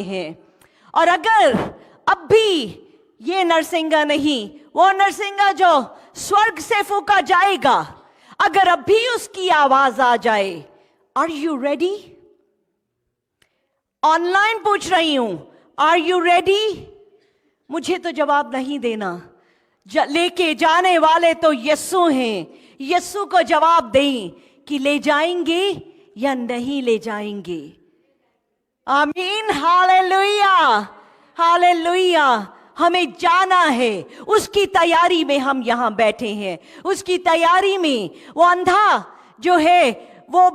हैं। और अगर अब भी ये नरसिंगा नहीं, वो नरसिंगा जो स्वर्ग से फूंका जाएगा, अगर अब भी उसकी आवाज आ जाए, आर यू रेडी? ऑनलाइन पूछ रही हूं, आर यू रेडी? मुझे तो जवाब नहीं देना, लेके जाने वाले तो यीशु हैं। यीशु को जवाब दें कि ले जाएंगे या नहीं ले जाएंगे। आमीन, हालेलुया, हालेलुया। हमें जाना है, उसकी तैयारी में हम यहां बैठे हैं। उसकी तैयारी में वो अंधा जो है, वो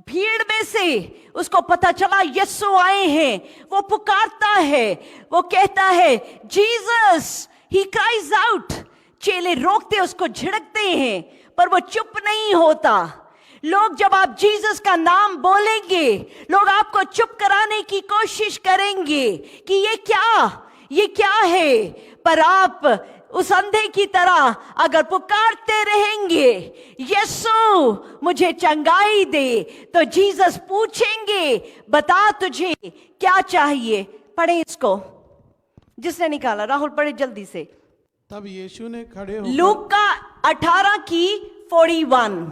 भीड़ में से उसको पता चला यीशु आए हैं, वो पुकारता है, वो कहता है जीसस, ही क्राइज आउट। चेले रोकते, उसको झिड़कते हैं, पर वो चुप नहीं होता। लोग जब आप जीसस का नाम बोलेंगे, लोग आपको चुप कराने की कोशिश करेंगे कि ये क्या है, पर आप उस अंधे की तरह अगर पुकारते रहेंगे, यीशु मुझे चंगाई दे, तो जीसस पूछेंगे बता तुझे क्या चाहिए। पढ़े इसको, जिसने निकाला, राहुल पढ़े जल्दी से। तब यीशु ने खड़े होकर लूका का 18:41,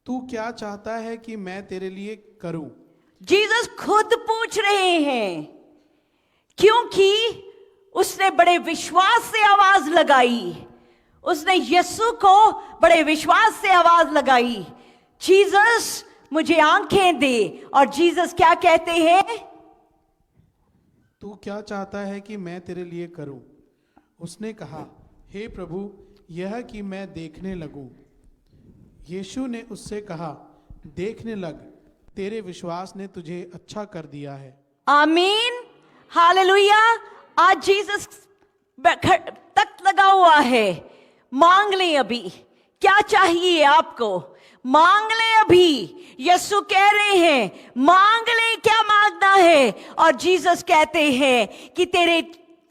तू क्या चाहता है कि मैं तेरे लिए करूं? जीसस खुद पूछ रहे हैं, क्योंकि उसने बड़े विश्वास से आवाज लगाई। उसने यीशु को बड़े विश्वास से आवाज लगाई, जीसस मुझे आंखें दे। और जीसस क्या कहते हैं? तू क्या चाहता है कि मैं तेरे लिए करूं? उसने कहा, हे प्रभु, यह कि मैं देखने लगूं। यीशु ने उससे कहा, देखने लग, तेरे विश्वास ने तुझे अच्छा कर दिया है। आमीन, हालेलुया। आज जीसस तख्त लगा हुआ है। मांग ले अभी, क्या चाहिए आपको? मांग ले अभी। यीशु कह रहे हैं मांग ले, क्या मांगना है? और जीसस कहते हैं कि तेरे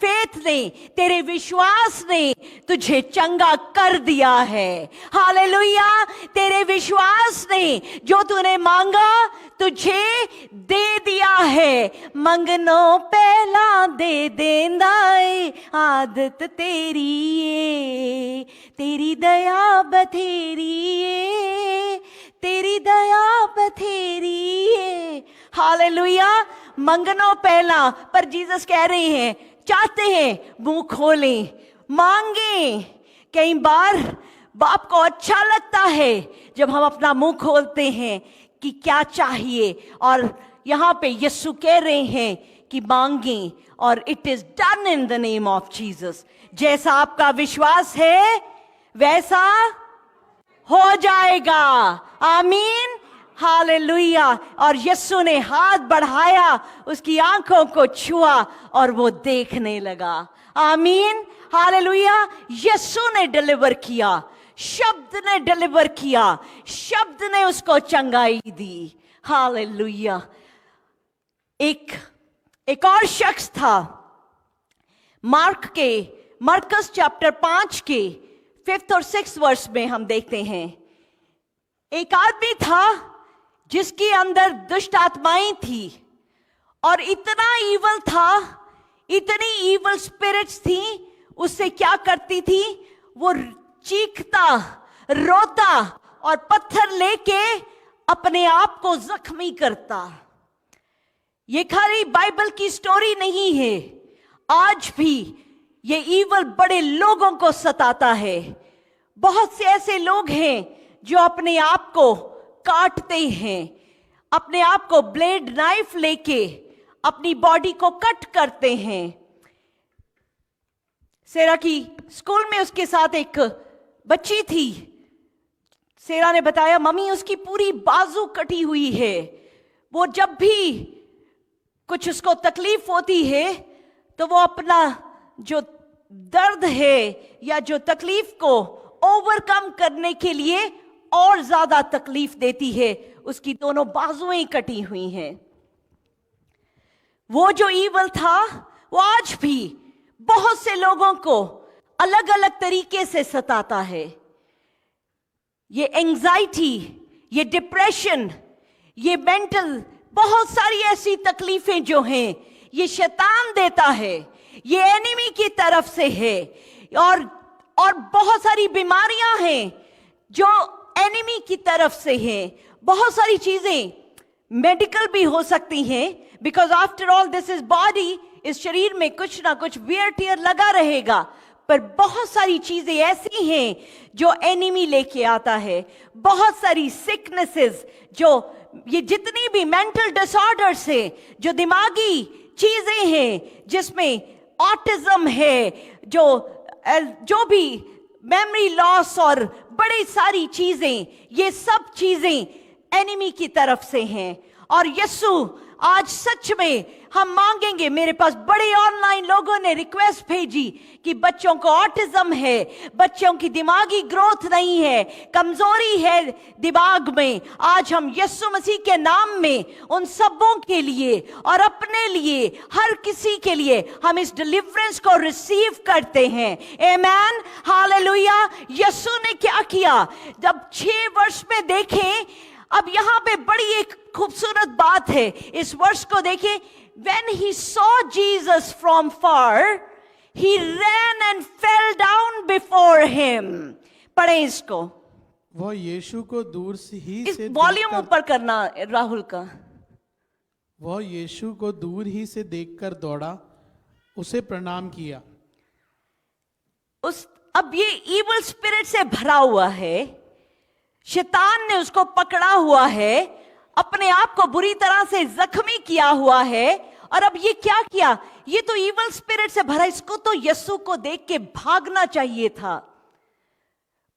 फेथ ने, तेरे विश्वास ने तुझे चंगा कर दिया है। हालेलुया। तेरे विश्वास ने जो तूने मांगा तुझे दे दिया है। मंगनो पहला दे देंदा है, आदत तेरी है, तेरी दया बथेरी है, तेरी दया बथेरी है। हालेलुया। मंगनो पहला, पर जीसस कह रहे हैं चाहते हैं मुंह खोलें, मांगे। कई बार बाप को अच्छा लगता है जब हम अपना मुंह खोलते हैं कि क्या चाहिए, और यहां पे यीशु कह रहे हैं कि मांगे, और it is done in the name of Jesus. जैसा आपका विश्वास है वैसा हो जाएगा। आमीन, हालेलुया। और यीशु ने हाथ बढ़ाया, उसकी आंखों को छुआ और वो देखने लगा। आमीन, हालेलुया। यीशु ने डिलीवर किया, शब्द ने डिलीवर किया, शब्द ने उसको चंगाई दी। हालेलुया। एक और शख्स था, मरकस चैप्टर 5 के 5th और 6th वर्स में हम देखते हैं, एक आदमी था जिसके अंदर दुष्ट आत्माएं थी, और इतना ईवल था, इतनी ईवल स्पिरिट्स थी, उससे क्या करती थी, वो चीखता, रोता और पत्थर लेके अपने आप को जख्मी करता। ये खाली बाइबल की स्टोरी नहीं है, आज भी ये ईवल बड़े लोगों को सताता है। बहुत से ऐसे लोग हैं जो अपने आप को काटते हैं, अपने आप को ब्लेड नाइफ लेके अपनी बॉडी को कट करते हैं। सेरा की स्कूल में उसके साथ एक बच्ची थी। सेरा ने बताया मम्मी उसकी पूरी बाजू कटी हुई है। वो जब भी कुछ उसको तकलीफ होती है तो वो अपना जो दर्द है या जो तकलीफ को ओवरकम करने के लिए और ज्यादा तकलीफ देती है। उसकी दोनों बाजुएं कटी हुई हैं। वो जो ईवल था वो आज भी बहुत से लोगों को अलग अलग तरीके से सताता है। ये एंजाइटी, ये डिप्रेशन, ये मेंटल बहुत सारी ऐसी तकलीफें जो हैं ये शैतान देता है, ये एनिमी की तरफ से है। और बहुत सारी बीमारियां हैं जो एनिमी की तरफ से हैं। बहुत सारी चीजें मेडिकल भी हो सकती हैं, because after all this is body. इस शरीर में कुछ ना कुछ वियर टियर लगा रहेगा, पर बहुत सारी चीजें ऐसी हैं जो एनिमी लेके आता है। बहुत सारी सिकनेसेस, जो ये जितनी भी मेंटल डिसऑर्डर्स है, जो दिमागी चीजें हैं, जिसमें ऑटिज्म है, जो भी मेमोरी लॉस और बड़ी सारी चीजें, ये सब चीजें एनिमी की तरफ से हैं। और यीशु आज सच में हम मांगेंगे। मेरे पास बड़े ऑनलाइन लोगों ने रिक्वेस्ट भेजी कि बच्चों को ऑटिज्म है, बच्चों की दिमागी ग्रोथ नहीं है, कमजोरी है दिमाग में। आज हम यीशु मसीह के नाम में उन सबों के लिए और अपने लिए, हर किसी के लिए हम इस डिलीवरेंस को रिसीव करते हैं। आमेन, हालेलुया। यीशु ने क्या किया? जब 6 वर्ष में देखें, अब यहां पे बड़ी एक खूबसूरत बात है। इस वर्ष को देखिए, when he saw Jesus from far, he ran and fell down before him. पढ़े इसको। वह यीशु को दूर से ही इस से वॉल्यूम देखकर- ऊपर करना राहुल का। वह यीशु को दूर ही से देखकर दौड़ा, उसे प्रणाम किया। अब ये इविल स्पिरिट से भरा हुआ है, शैतान ने उसको पकड़ा हुआ है, अपने आप को बुरी तरह से जख्मी किया हुआ है। और अब ये क्या किया? ये तो इविल स्पिरिट से भरा, इसको तो यीशु को देख के भागना चाहिए था,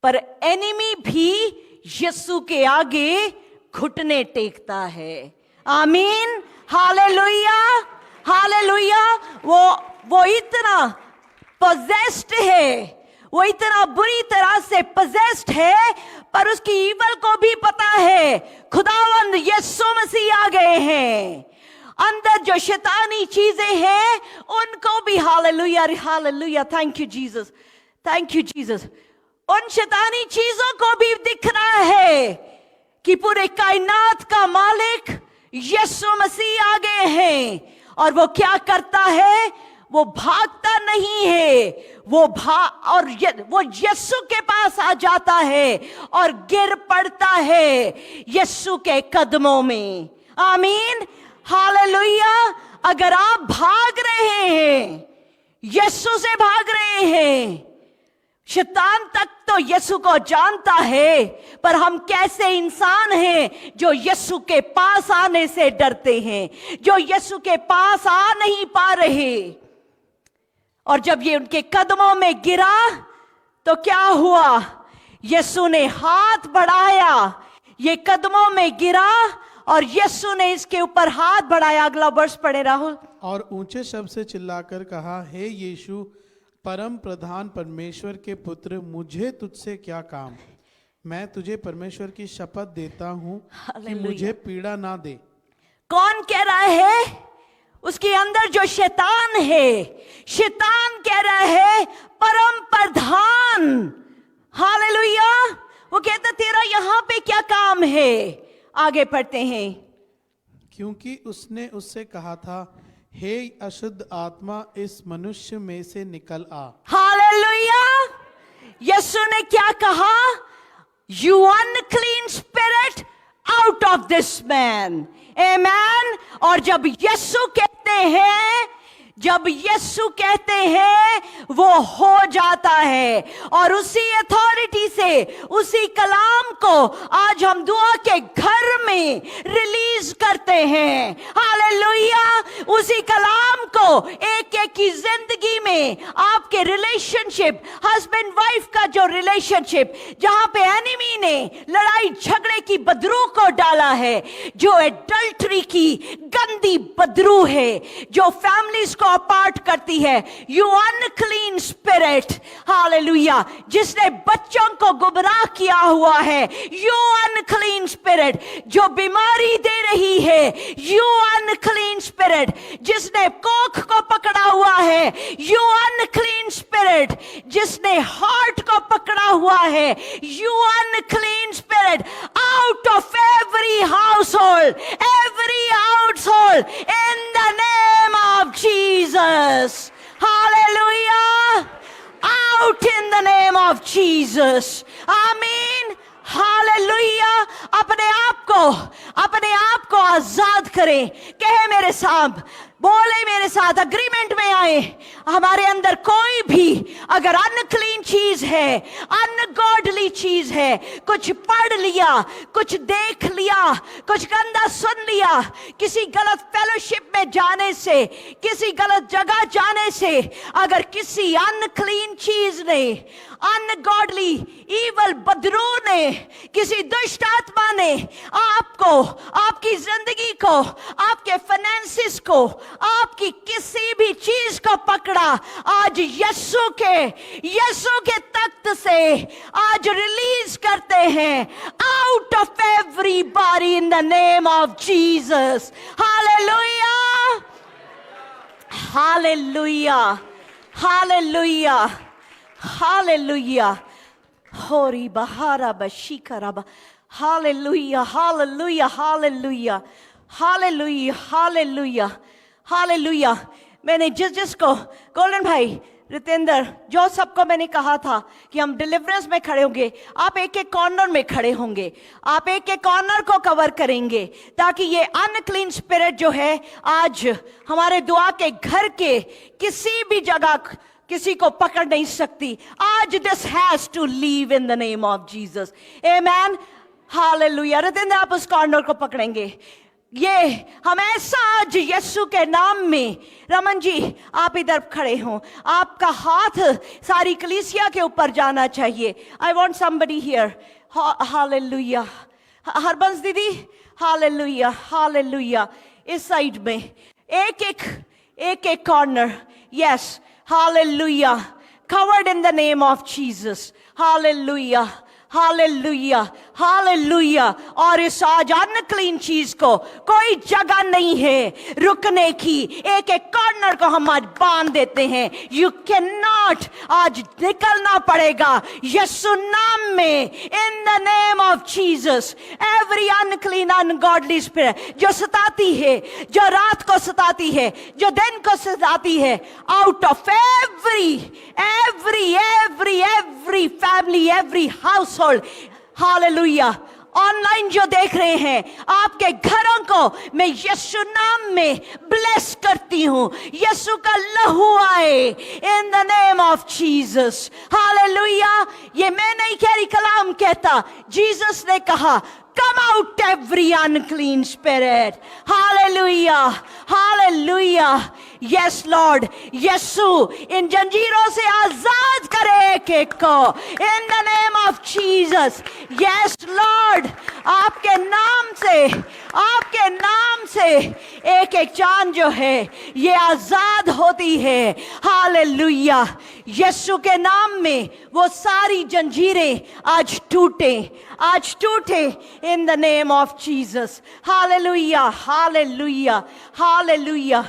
पर एनिमी भी यीशु के आगे घुटने टेकता है। आमीन, हालेलुया, हालेलुया। वो इतना पोजेस्ड है, वो इतना बुरी तरह से पोजेस्ड है, पर उसकी ईवल को भी पता है खुदावंद यीशु मसीह आ गए हैं। अंदर जो शैतानी चीजें हैं उनको भी, hallelujah, hallelujah, thank you Jesus, thank you Jesus, उन शैतानी चीजों को भी दिख रहा है कि पूरे कायनात का मालिक यीशु मसीह आ गए हैं। और वो क्या करता है? वो भागता नहीं है, वो यीशु के पास आ जाता है और गिर पड़ता है यीशु के कदमों में। आमीन, हालेलुया। अगर आप भाग रहे हैं, यीशु से भाग रहे हैं, शैतान तक तो यीशु को जानता है, पर हम कैसे इंसान हैं जो यीशु के पास आने से डरते हैं, जो यीशु के पास आ नहीं पा रहे। और जब ये उनके कदमों में गिरा तो क्या हुआ? यीशु ने हाथ बढ़ाया, ये कदमों में गिरा और यीशु ने इसके ऊपर हाथ बढ़ाया। अगला वर्ष पढ़े राहुल। और ऊंचे शब्द से चिल्लाकर कहा, हे यीशु, परम प्रधान परमेश्वर के पुत्र, मुझे तुझसे क्या काम? मैं तुझे परमेश्वर की शपथ देता हूं कि हालेलुया। मुझे पीड़ा ना दे। कौन कह रहा है? उसके अंदर जो शैतान है, शैतान कह रहा है परम प्रधान, हालेलुया। वो कहता तेरा यहां पे क्या काम है? आगे पढ़ते हैं। क्योंकि उसने उससे कहा था, हे अशुद्ध आत्मा, इस मनुष्य में से निकल आ। हालेलुया। यीशु ने क्या कहा? You unclean spirit, out of this man. Amen. और जब यीशु कहते हैं, जब यीशु कहते हैं, वो हो जाता है। और उसी अथॉरिटी से, उसी कलाम को आज हम दुआ के घर में रिलीज करते हैं। हालेलुया। उसी कलाम को एक एक की जिंदगी में, आपके रिलेशनशिप, हस्बैंड वाइफ का जो रिलेशनशिप, जहां पे एनिमी ने लड़ाई झगड़े की बदरू को डाला है, जो एडल्ट्री की गंदी बदरू है, जो फैमिलीज को अपार्ट करती है, यू अनक्लीन स्पिरिट, हालेलुया, जिसने बच्चों को गुमराह किया हुआ है, यू अनक्लीन स्पिरिट, जो बीमारी दे रही है, यू अनक्लीन स्पिरिट, जिसने कोख को पकड़ा हुआ है, यू अनक्लीन स्पिरिट, जिसने हार्ट को पकड़ा हुआ है, you unclean spirit, out of every household, every household, in the name of Jesus, hallelujah, out in the name of Jesus, आमीन, हालेलुया। अपने आप को आजाद करें, कहे मेरे साथ, बोले मेरे साथ, अग्रीमेंट में आए, हमारे अंदर कोई भी अगर अनक्लीन चीज है, अनगॉडली चीज है, कुछ पढ़ लिया, कुछ देख लिया, कुछ गंदा सुन लिया, किसी गलत फेलोशिप में जाने से, किसी गलत जगह जाने से, अगर किसी अनक्लीन चीज ने, अनगॉडली ईवल बदरू ने, किसी दुष्ट आत्मा ने आपको, आपकी जिंदगी को, आपके फाइनेंसिस को, आपकी किसी भी चीज को पकड़ा, आज यीशु के तख्त से आज रिलीज करते हैं, out of everybody in the name of Jesus, hallelujah, hallelujah, hallelujah, hallelujah, होरी बहारा बशीकराबा, hallelujah, hallelujah, hallelujah, hallelujah, hallelujah, hallelujah. मैंने जिसको गोल्डन भाई, रितेंद्र, जो सबको मैंने कहा था कि हम डिलीवरेंस में खड़े होंगे, आप एक एक कॉर्नर में खड़े होंगे, आप एक एक कॉर्नर को कवर करेंगे, ताकि ये अनक्लीन स्पिरिट जो है आज हमारे दुआ के घर के किसी भी जगह किसी को पकड़ नहीं सकती। आज this has to leave in the name of Jesus, amen, hallelujah. Ritendra, आप उस कॉर्नर को पकड़ेंगे, ये हम ऐसा आज यीशु के नाम में, रमन जी आप इधर खड़े हों, आपका हाथ सारी कलीसिया के ऊपर जाना चाहिए। I want somebody here, hallelujah, Harbans दीदी, हालेलुया, हालेलुया, इस साइड में एक एक corner, yes, hallelujah, covered in the name of Jesus, hallelujah, hallelujah, hallelujah. और इस आज अनक्लीन चीज को कोई जगह नहीं है रुकने की, एक एक कॉर्नर को हम आज बांध देते हैं। यू कैन नॉट, आज निकलना पड़ेगा यीशु नाम में, इन the name of Jesus. Every unclean ungodly spirit जो सताती है, जो रात को सताती है, जो दिन को सताती है, out of every family, every house hold, hallelujah. Online जो देख रहे हैं, आपके घरों को मैं यीशु नाम में ब्लेस करती हूं, यीशु का लहू आए इन the name of Jesus, hallelujah. ये मैं नहीं कह रही, कलाम कहता, जीसस ने कहा, come out every unclean spirit, hallelujah, hallelujah, yes Lord, यीशु इन जंजीरों से आजाद करे एक एक को, in the name of Jesus, yes Lord, आपके नाम से एक एक जान जो है ये आजाद होती है, हालेलुया। यीशु के नाम में वो सारी जंजीरें आज टूटे in the name of Jesus, hallelujah, hallelujah, hallelujah,